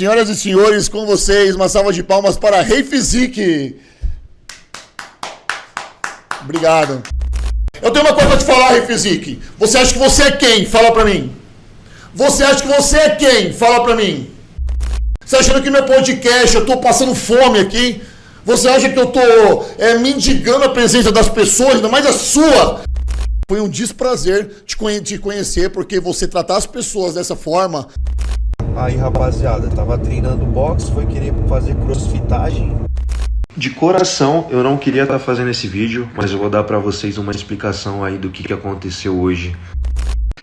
Senhoras e senhores, com vocês, uma salva de palmas para Rei Physique. Obrigado. Eu tenho uma coisa pra te falar, Rei Physique. Você acha que você é quem? Fala pra mim. Você acha que você é quem? Fala pra mim. Você achando que meu podcast, eu tô passando fome aqui? Você acha que eu tô mendigando a presença das pessoas, ainda mais a sua? Foi um desprazer te conhecer, porque você tratar as pessoas dessa forma... Aí, rapaziada, tava treinando boxe, foi querer fazer crossfitagem. De coração, eu não queria estar fazendo esse vídeo, mas eu vou dar pra vocês uma explicação aí do que aconteceu hoje.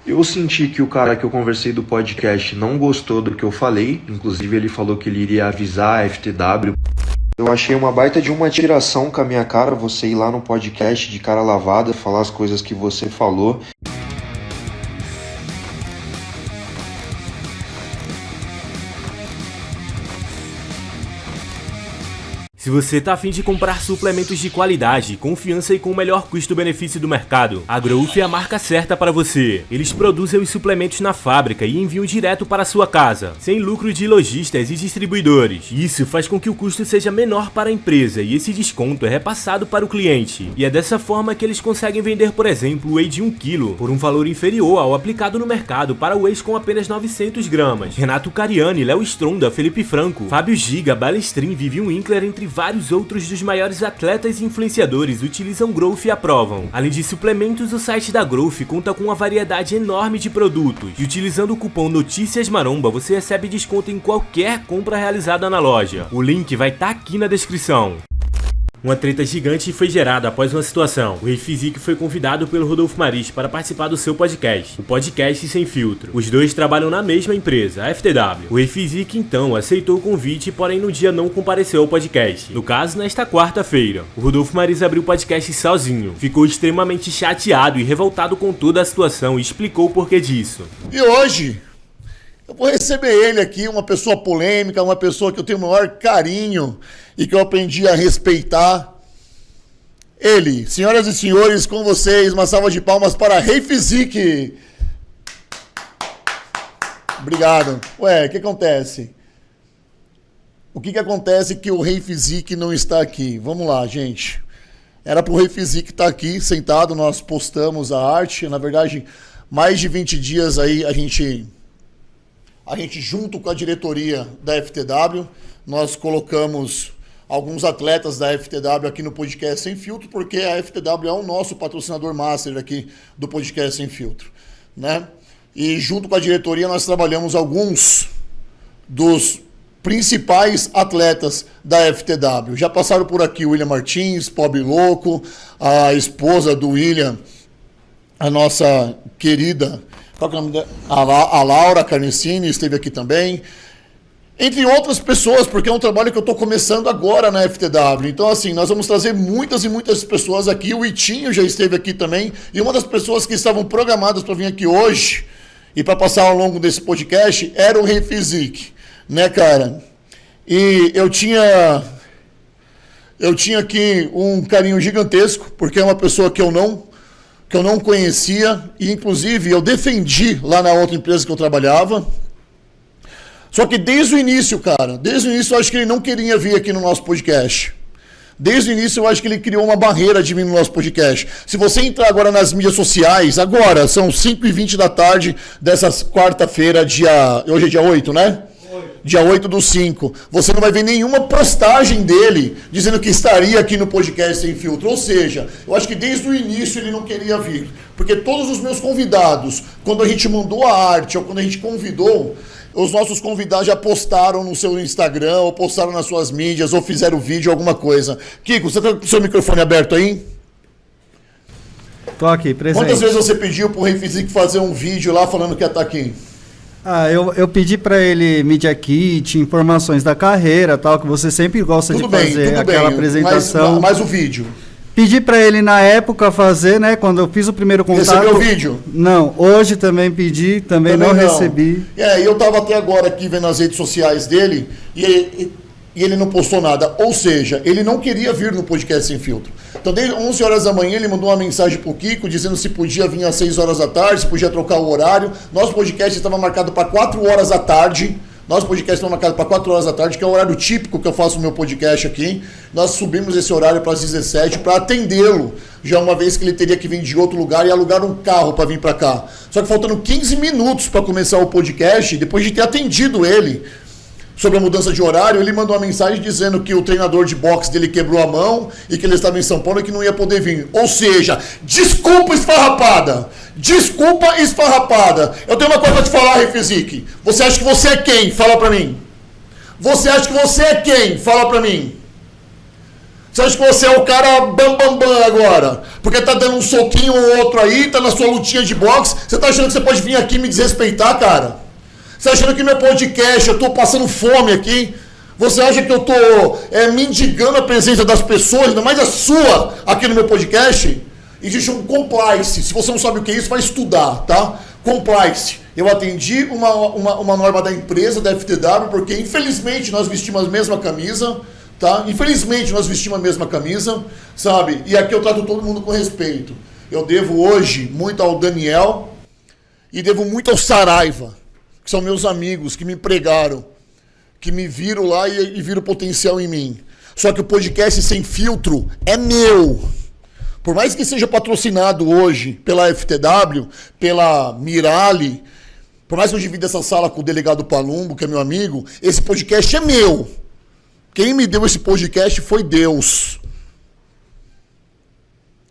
Eu senti que o cara que eu conversei do podcast não gostou do que eu falei, inclusive ele falou que ele iria avisar a FTW. Eu achei uma baita de uma tiração com a minha cara, você ir lá no podcast de cara lavada, falar as coisas que você falou. Se você tá afim de comprar suplementos de qualidade, confiança e com o melhor custo-benefício do mercado, a Growth é a marca certa para você. Eles produzem os suplementos na fábrica e enviam direto para a sua casa, sem lucro de lojistas e distribuidores. Isso faz com que o custo seja menor para a empresa e esse desconto é repassado para o cliente. E é dessa forma que eles conseguem vender, por exemplo, o whey de 1 kg por um valor inferior ao aplicado no mercado para whey com apenas 900 gramas. Renato Cariani, Léo Stronda, Felipe Franco, Fábio Giga, Balestrin, Vivian Winkler, entre vários outros dos maiores atletas e influenciadores utilizam Growth e aprovam. Além de suplementos, o site da Growth conta com uma variedade enorme de produtos. E utilizando o cupom Notícias Maromba, você recebe desconto em qualquer compra realizada na loja. O link vai estar aqui na descrição. Uma treta gigante foi gerada após uma situação. O Rei Physique foi convidado pelo Rodolfo Maris para participar do seu podcast, o Podcast Sem Filtro. Os dois trabalham na mesma empresa, a FTW. O Rei Physique então aceitou o convite, porém no dia não compareceu ao podcast. No caso, nesta quarta-feira. O Rodolfo Maris abriu o podcast sozinho. Ficou extremamente chateado e revoltado com toda a situação e explicou o porquê disso. E hoje... eu vou receber ele aqui, uma pessoa polêmica, uma pessoa que eu tenho o maior carinho e que eu aprendi a respeitar. Ele, senhoras e senhores, com vocês, uma salva de palmas para Rei Physique. Obrigado. Ué, o que acontece? O que acontece que o Rei Physique não está aqui? Vamos lá, gente. Era para o Rei Physique estar aqui, sentado, nós postamos a arte. Na verdade, mais de 20 dias aí a gente junto com a diretoria da FTW, nós colocamos alguns atletas da FTW aqui no Podcast Sem Filtro, porque a FTW é o nosso patrocinador master aqui do Podcast Sem Filtro, né? E junto com a diretoria nós trabalhamos alguns dos principais atletas da FTW. Já passaram por aqui o William Martins, Pobre Louco, a esposa do William, a nossa querida... qual que é o nome dela? A Laura Carnicini esteve aqui também. Entre outras pessoas, porque é um trabalho que eu estou começando agora na FTW. Então, assim, nós vamos trazer muitas e muitas pessoas aqui. O Itinho já esteve aqui também. E uma das pessoas que estavam programadas para vir aqui hoje e para passar ao longo desse podcast era o Rei Physique, né, cara? E eu tinha aqui um carinho gigantesco, porque é uma pessoa que eu não conhecia, e inclusive eu defendi lá na outra empresa que eu trabalhava. Só que desde o início, cara, eu acho que ele não queria vir aqui no nosso podcast. Desde o início eu acho que ele criou uma barreira de vir no nosso podcast. Se você entrar agora nas mídias sociais, agora, são 5h20 da tarde dessa quarta-feira, hoje é dia 8, né? Dia 8/5, você não vai ver nenhuma postagem dele dizendo que estaria aqui no Podcast Sem Filtro. Ou seja, eu acho que desde o início ele não queria vir. Porque todos os meus convidados, quando a gente mandou a arte ou quando a gente convidou, os nossos convidados já postaram no seu Instagram, ou postaram nas suas mídias, ou fizeram vídeo, alguma coisa. Kiko, você tá com o seu microfone aberto aí? Tô aqui, presente. Quantas vezes você pediu pro Rei Physique fazer um vídeo lá falando que ia estar aqui? Eu pedi para ele Media Kit, informações da carreira, tal, que você sempre gosta de fazer aquela apresentação. Mas o vídeo. Pedi para ele na época fazer, né, quando eu fiz o primeiro contato. Recebeu o vídeo? Não, hoje também pedi, também não recebi. Eu tava até agora aqui vendo as redes sociais dele e ele não postou nada. Ou seja, ele não queria vir no Podcast Sem Filtro. Então, desde 11 horas da manhã, ele mandou uma mensagem pro Kiko, dizendo se podia vir às 6 horas da tarde, se podia trocar o horário. Nosso podcast estava marcado para 4 horas da tarde, Nosso podcast está marcado para 4 horas da tarde, que é o horário típico que eu faço o meu podcast aqui. Nós subimos esse horário para as 17 para atendê-lo, já uma vez que ele teria que vir de outro lugar e alugar um carro para vir para cá. Só que faltando 15 minutos para começar o podcast, depois de ter atendido ele sobre a mudança de horário, ele mandou uma mensagem dizendo que o treinador de boxe dele quebrou a mão e que ele estava em São Paulo e que não ia poder vir. Ou seja, desculpa esfarrapada! Desculpa esfarrapada! Eu tenho uma coisa pra te falar, Refizic. Você acha que você é quem? Fala pra mim. Você acha que você é quem? Fala pra mim. Você acha que você é o cara bam agora? Porque tá dando um soquinho ou outro aí, tá na sua lutinha de boxe. Você tá achando que você pode vir aqui me desrespeitar, cara? Você achando que meu podcast, eu tô passando fome aqui? Você acha que eu tô mendigando a presença das pessoas, ainda mais a sua, aqui no meu podcast? Existe um compliance. Se você não sabe o que é isso, vai estudar, tá? Compliance. Eu atendi uma norma da empresa, da FTW, porque infelizmente nós vestimos a mesma camisa, tá? Infelizmente nós vestimos a mesma camisa, sabe? E aqui eu trato todo mundo com respeito. Eu devo hoje muito ao Daniel e devo muito ao Saraiva, que são meus amigos, que me empregaram, que me viram lá e viram potencial em mim. Só que o podcast Sem Filtro é meu. Por mais que seja patrocinado hoje pela FTW, pela Mirali, por mais que eu divida essa sala com o delegado Palumbo, que é meu amigo, esse podcast é meu. Quem me deu esse podcast foi Deus.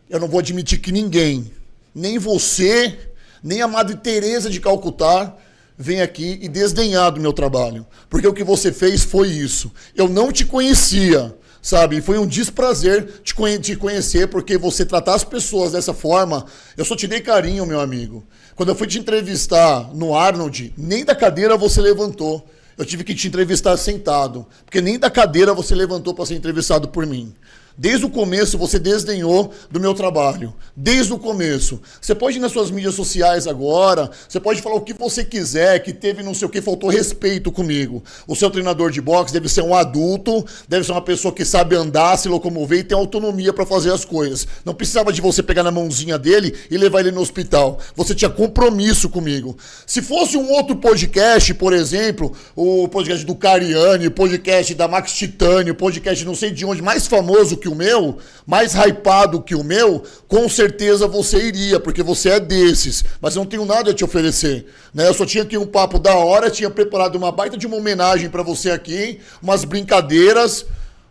Eu não vou admitir que ninguém, nem você, nem a Madre Teresa de Calcutá, vem aqui e desdenhar do meu trabalho. Porque o que você fez foi isso. Eu não te conhecia, sabe? Foi um desprazer te conhecer, porque você tratar as pessoas dessa forma, eu só te dei carinho, meu amigo. Quando eu fui te entrevistar no Arnold, nem da cadeira você levantou. Eu tive que te entrevistar sentado, porque nem da cadeira você levantou para ser entrevistado por mim. Desde o começo você desdenhou do meu trabalho. Desde o começo. Você pode ir nas suas mídias sociais agora, você pode falar o que você quiser, que teve não sei o que, faltou respeito comigo. O seu treinador de boxe deve ser um adulto, deve ser uma pessoa que sabe andar, se locomover e tem autonomia para fazer as coisas. Não precisava de você pegar na mãozinha dele e levar ele no hospital. Você tinha compromisso comigo. Se fosse um outro podcast, por exemplo, o podcast do Cariani, o podcast da Max Titânio, o podcast não sei de onde, mais famoso que o meu, mais hypado que o meu, com certeza você iria, porque você é desses. Mas eu não tenho nada a te oferecer, né? Eu só tinha aqui um papo da hora, tinha preparado uma baita de uma homenagem para você aqui, umas brincadeiras,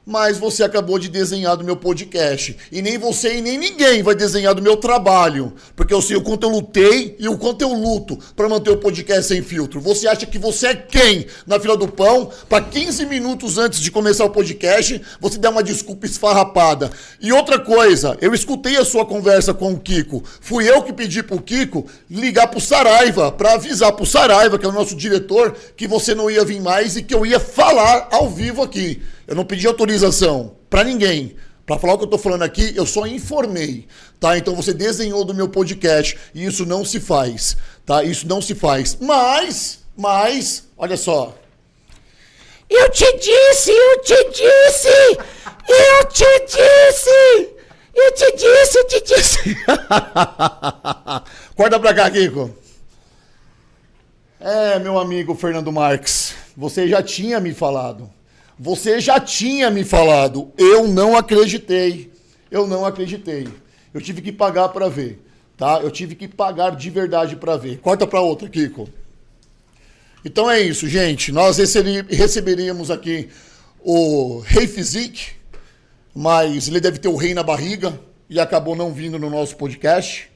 mas você acabou de desenhar do meu podcast. E nem você e nem ninguém vai desenhar do meu trabalho, porque eu sei o quanto eu lutei e o quanto eu luto para manter o podcast Sem Filtro. Você acha que você é quem na fila do pão, para 15 minutos antes de começar o podcast, você dá uma desculpa esfarrapada. E outra coisa, eu escutei a sua conversa com o Kiko. Fui eu que pedi pro Kiko ligar pro Saraiva, para avisar pro Saraiva, que é o nosso diretor, que você não ia vir mais e que eu ia falar ao vivo aqui. Eu não pedi autorização para ninguém. Para falar o que eu tô falando aqui, eu só informei, tá? Então você desenhou do meu podcast e isso não se faz, tá? Isso não se faz. Mas, olha só. Eu te disse! Corta pra cá, Kiko. Meu amigo Fernando Marques, você já tinha me falado. Eu não acreditei. Eu tive que pagar para ver, tá? Eu tive que pagar de verdade para ver. Corta para outra, Kiko. Então é isso, gente. Nós receberíamos aqui o Rei Physique, mas ele deve ter o rei na barriga e acabou não vindo no nosso podcast.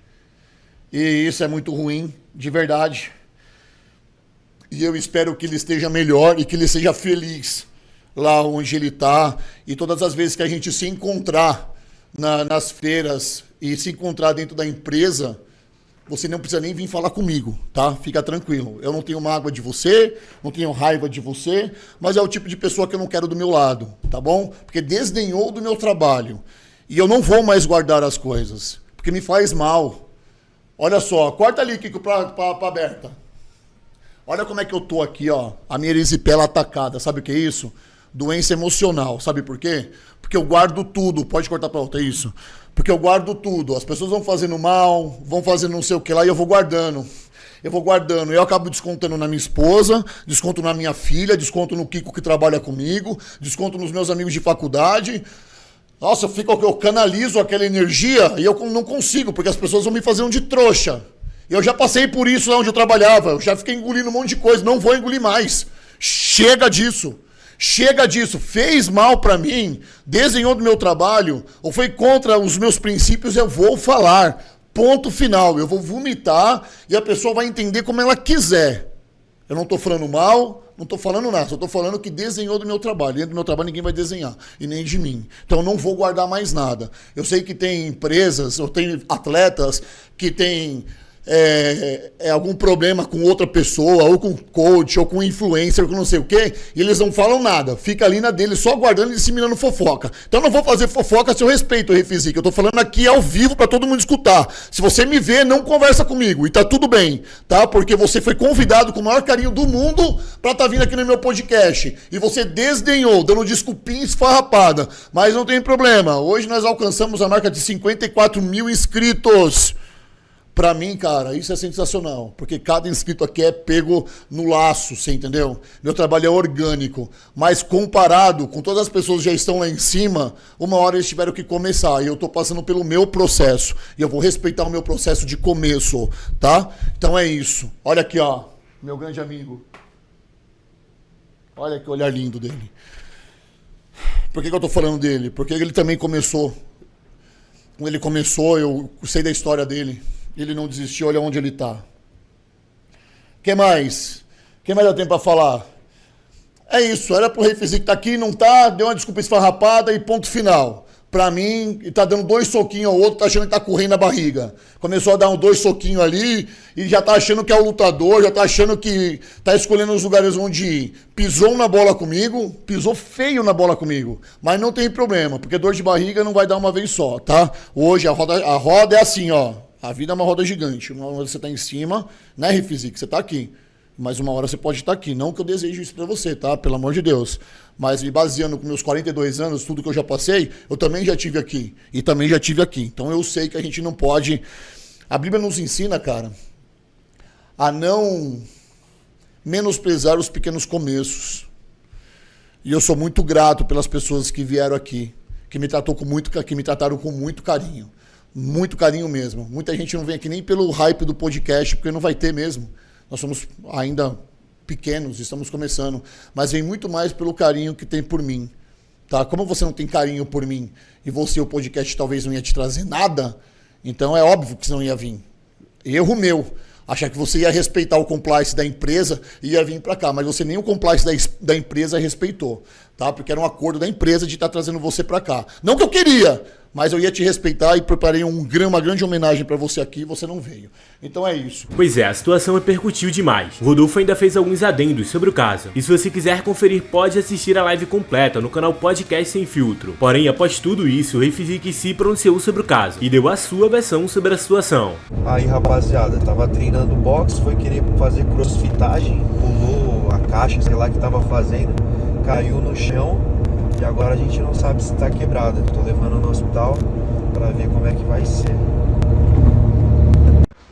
E isso é muito ruim, de verdade. E eu espero que ele esteja melhor e que ele seja feliz lá onde ele está, e todas as vezes que a gente se encontrar nas feiras e se encontrar dentro da empresa, você não precisa nem vir falar comigo, tá? Fica tranquilo. Eu não tenho mágoa de você, não tenho raiva de você, mas é o tipo de pessoa que eu não quero do meu lado, tá bom? Porque desdenhou do meu trabalho. E eu não vou mais guardar as coisas, porque me faz mal. Olha só, corta ali, Kiko, pra Berta. Olha como é que eu tô aqui, ó. A minha erisipela atacada, sabe o que é isso? Doença emocional, sabe por quê? Porque eu guardo tudo, pode cortar pra outra, é isso? Porque eu guardo tudo, as pessoas vão fazendo mal, vão fazendo não sei o que lá e eu vou guardando. eu vou guardando. Eu acabo descontando na minha esposa, desconto na minha filha, desconto no Kiko que trabalha comigo, desconto nos meus amigos de faculdade. Nossa, eu canalizo aquela energia e eu não consigo, porque as pessoas vão me fazer de trouxa. Eu já passei por isso lá onde eu trabalhava, eu já fiquei engolindo um monte de coisa, não vou engolir mais. Chega disso. Chega disso, fez mal pra mim, desenhou do meu trabalho, ou foi contra os meus princípios, eu vou falar. Ponto final, eu vou vomitar e a pessoa vai entender como ela quiser. Eu não tô falando mal, não tô falando nada, só tô falando que desenhou do meu trabalho. Dentro do meu trabalho ninguém vai desenhar, e nem de mim. Então eu não vou guardar mais nada. Eu sei que tem empresas, eu tenho atletas que têm... algum problema com outra pessoa, ou com coach, ou com influencer, ou com não sei o quê, e eles não falam nada, fica ali na dele só guardando e disseminando fofoca. Então eu não vou fazer fofoca se eu respeito o Rei Physique, eu tô falando aqui ao vivo pra todo mundo escutar. Se você me vê, não conversa comigo, e tá tudo bem, tá? Porque você foi convidado com o maior carinho do mundo pra tá vindo aqui no meu podcast, e você desdenhou, dando desculpinha esfarrapada, mas não tem problema, hoje nós alcançamos a marca de 54 mil inscritos. Pra mim, cara, isso é sensacional, porque cada inscrito aqui é pego no laço, você entendeu? Meu trabalho é orgânico, mas comparado com todas as pessoas que já estão lá em cima, uma hora eles tiveram que começar, e eu tô passando pelo meu processo, e eu vou respeitar o meu processo de começo, tá? Então é isso. Olha aqui, ó, meu grande amigo. Olha que olhar lindo dele. Por que eu tô falando dele? Porque ele também começou. Quando ele começou, eu sei da história dele. Ele não desistiu, olha onde ele tá. Quem mais? Quem mais dá tempo pra falar? É isso, era pro Rei Physique tá aqui, não tá, deu uma desculpa esfarrapada e ponto final. Pra mim, ele tá dando 2 soquinhos ao outro, tá achando que tá correndo na barriga. Começou a dar 2 soquinhos ali e já tá achando que é o lutador, já tá achando que tá escolhendo os lugares onde ir. Pisou na bola comigo, pisou feio na bola comigo. Mas não tem problema, porque dor de barriga não vai dar uma vez só, tá? Hoje a roda é assim, ó. A vida é uma roda gigante. Uma hora você está em cima, né, Rei Physique? Você está aqui. Mas uma hora você pode estar aqui. Não que eu desejo isso para você, tá? Pelo amor de Deus. Mas me baseando com meus 42 anos, tudo que eu já passei, eu também já tive aqui. E também já tive aqui. Então eu sei que a gente não pode... A Bíblia nos ensina, cara, a não menosprezar os pequenos começos. E eu sou muito grato pelas pessoas que vieram aqui, que me trataram com muito carinho. Muito carinho mesmo. Muita gente não vem aqui nem pelo hype do podcast, porque não vai ter mesmo. Nós somos ainda pequenos, estamos começando. Mas vem muito mais pelo carinho que tem por mim. Tá? Como você não tem carinho por mim e o podcast talvez não ia te trazer nada, então é óbvio que você não ia vir. Erro meu. Achar que você ia respeitar o compliance da empresa e ia vir para cá, mas você nem o compliance da empresa respeitou, tá? Porque era um acordo da empresa de estar trazendo você para cá. Não que eu queria, mas eu ia te respeitar e preparei uma grande homenagem para você aqui e você não veio. Então é isso. Pois é, a situação repercutiu demais. O Rodolfo ainda fez alguns adendos sobre o caso. E se você quiser conferir, pode assistir a live completa no canal Podcast Sem Filtro. Porém, após tudo isso, o Rei Physique se pronunciou sobre o caso e deu a sua versão sobre a situação. Aí, rapaziada, tava treinando boxe, foi querer fazer crossfitagem, pulou a caixa, sei lá que tava fazendo, caiu no chão e agora a gente não sabe se tá quebrada. Tô levando no hospital pra ver como é que vai ser.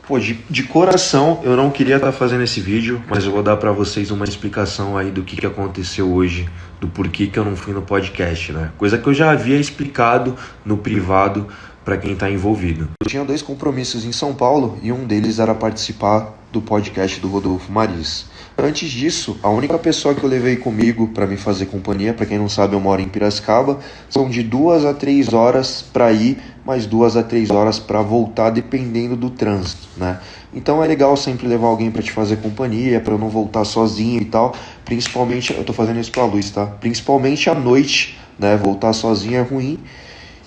Pô, de coração eu não queria estar fazendo esse vídeo, mas eu vou dar pra vocês uma explicação aí do que aconteceu hoje, do porquê que eu não fui no podcast, né? Coisa que eu já havia explicado no privado para quem está envolvido. Eu tinha 2 compromissos em São Paulo e um deles era participar do podcast do Rodolfo Maris. Antes disso, a única pessoa que eu levei comigo para me fazer companhia, para quem não sabe, eu moro em Piracicaba, são de 2 a 3 horas para ir, mais 2 a 3 horas para voltar, dependendo do trânsito, né? Então é legal sempre levar alguém para te fazer companhia, para eu não voltar sozinho e tal. Principalmente, eu tô fazendo isso pra luz, tá? Principalmente à noite, né? Voltar sozinho é ruim.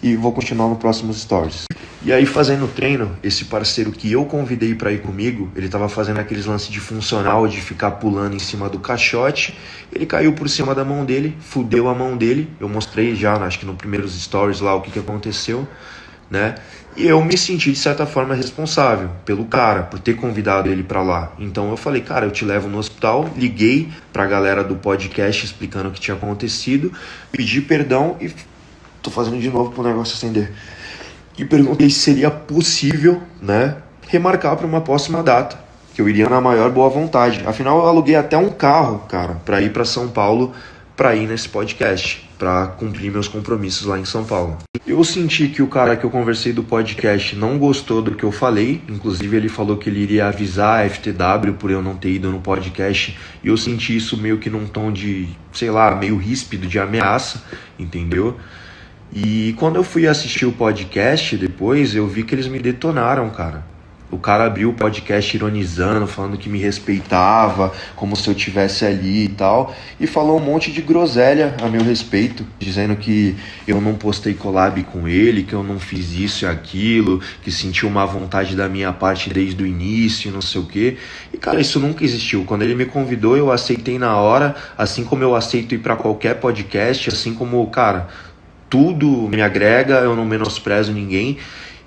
E vou continuar no próximo stories. E aí, fazendo o treino, esse parceiro que eu convidei para ir comigo, ele tava fazendo aqueles lances de funcional, de ficar pulando em cima do caixote. Ele caiu por cima da mão dele, fudeu a mão dele. Eu mostrei já, acho que nos primeiros stories lá, o que aconteceu, né? E eu me senti, de certa forma, responsável pelo cara, por ter convidado ele para lá. Então eu falei, cara, eu te levo no hospital. Liguei pra galera do podcast explicando o que tinha acontecido, pedi perdão e... Tô fazendo de novo pro negócio acender. E perguntei se seria possível, né, remarcar para uma próxima data. Que que eu iria na maior boa vontade. Afinal, eu aluguei até um carro, cara, para ir para São Paulo, para ir nesse podcast, para cumprir meus compromissos lá em São Paulo. Eu senti que o cara que eu conversei do podcast não gostou do que eu falei, inclusive ele falou que ele iria avisar a FTW por eu não ter ido no podcast, e eu senti isso meio que num tom de, sei lá, meio ríspido, de ameaça, entendeu? E quando eu fui assistir o podcast depois, eu vi que eles me detonaram, cara. O cara abriu o podcast ironizando, falando que me respeitava, como se eu tivesse ali e tal, e falou um monte de groselha a meu respeito, dizendo que eu não postei collab com ele, que eu não fiz isso e aquilo, que sentiu uma vontade da minha parte desde o início, não sei o quê. E cara, isso nunca existiu. Quando ele me convidou, eu aceitei na hora, assim como eu aceito ir pra qualquer podcast, assim como, cara, tudo me agrega, eu não menosprezo ninguém.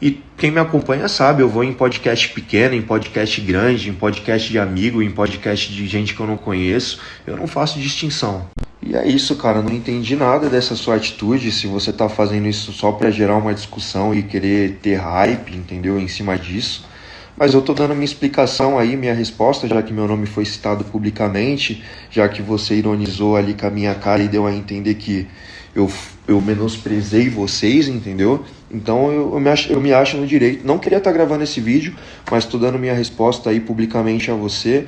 E quem me acompanha sabe, eu vou em podcast pequeno, em podcast grande, em podcast de amigo, em podcast de gente que eu não conheço. Eu não faço distinção. E é isso, cara, não entendi nada dessa sua atitude, se você tá fazendo isso só pra gerar uma discussão e querer ter hype, entendeu, em cima disso. Mas eu tô dando minha explicação aí, minha resposta, já que meu nome foi citado publicamente, já que você ironizou ali com a minha cara e deu a entender que eu menosprezei vocês, entendeu? Então eu me acho no direito. Não queria estar gravando esse vídeo, mas tô dando minha resposta aí publicamente a você.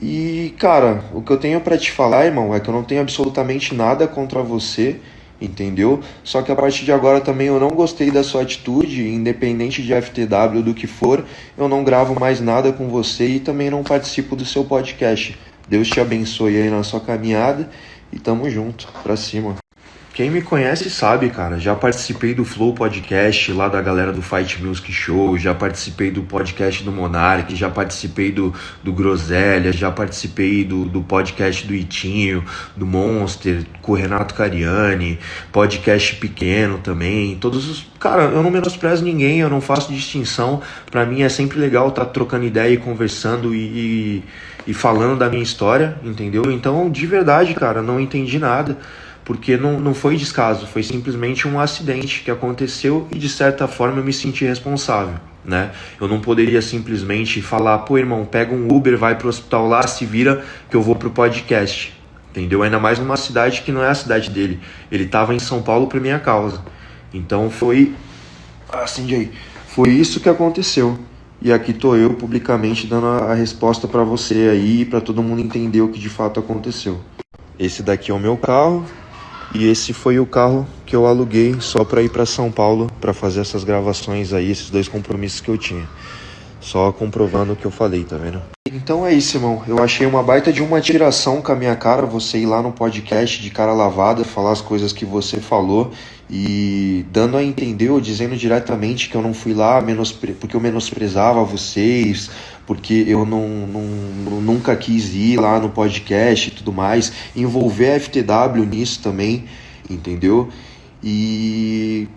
E, cara, o que eu tenho pra te falar, irmão, é que eu não tenho absolutamente nada contra você, entendeu? Só que a partir de agora também eu não gostei da sua atitude, independente de FTW ou do que for, eu não gravo mais nada com você e também não participo do seu podcast. Deus te abençoe aí na sua caminhada e tamo junto, pra cima. Quem me conhece sabe, cara, já participei do Flow Podcast, lá da galera do Fight Music Show, já participei do podcast do Monark, já participei do Groselha, já participei do podcast do Itinho, do Monster, com o Renato Cariani, podcast pequeno também, todos os... Cara, eu não menosprezo ninguém, eu não faço distinção, pra mim é sempre legal estar trocando ideia e conversando e falando da minha história, entendeu? Então, de verdade, cara, não entendi nada. Porque não foi descaso, foi simplesmente um acidente que aconteceu e de certa forma eu me senti responsável, né? Eu não poderia simplesmente falar, pô irmão, pega um Uber, vai pro hospital lá, se vira que eu vou pro podcast, entendeu? Ainda mais numa cidade que não é a cidade dele, ele tava em São Paulo por minha causa. Então foi isso que aconteceu. E aqui tô eu publicamente dando a resposta pra você aí, pra todo mundo entender o que de fato aconteceu. Esse daqui é o meu carro. E esse foi o carro que eu aluguei só para ir para São Paulo para fazer essas gravações aí, esses dois compromissos que eu tinha. Só comprovando o que eu falei, tá vendo? Então é isso, irmão. Eu achei uma baita de uma tiração com a minha cara, você ir lá no podcast de cara lavada, falar as coisas que você falou e dando a entender ou dizendo diretamente que eu não fui lá porque eu menosprezava vocês, porque eu nunca quis ir lá no podcast e tudo mais, envolver a FTW nisso também, entendeu? E...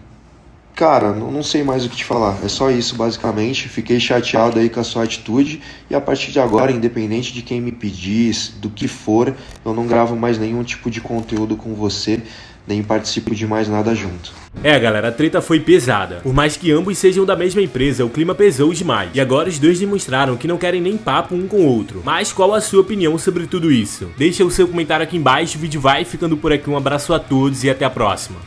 cara, não sei mais o que te falar, é só isso basicamente. Fiquei chateado aí com a sua atitude e a partir de agora, independente de quem me pedir, do que for, eu não gravo mais nenhum tipo de conteúdo com você, nem participo de mais nada junto. É galera, a treta foi pesada. Por mais que ambos sejam da mesma empresa, o clima pesou demais. E agora os dois demonstraram que não querem nem papo um com o outro. Mas qual a sua opinião sobre tudo isso? Deixa o seu comentário aqui embaixo, o vídeo vai ficando por aqui. Um abraço a todos e até a próxima.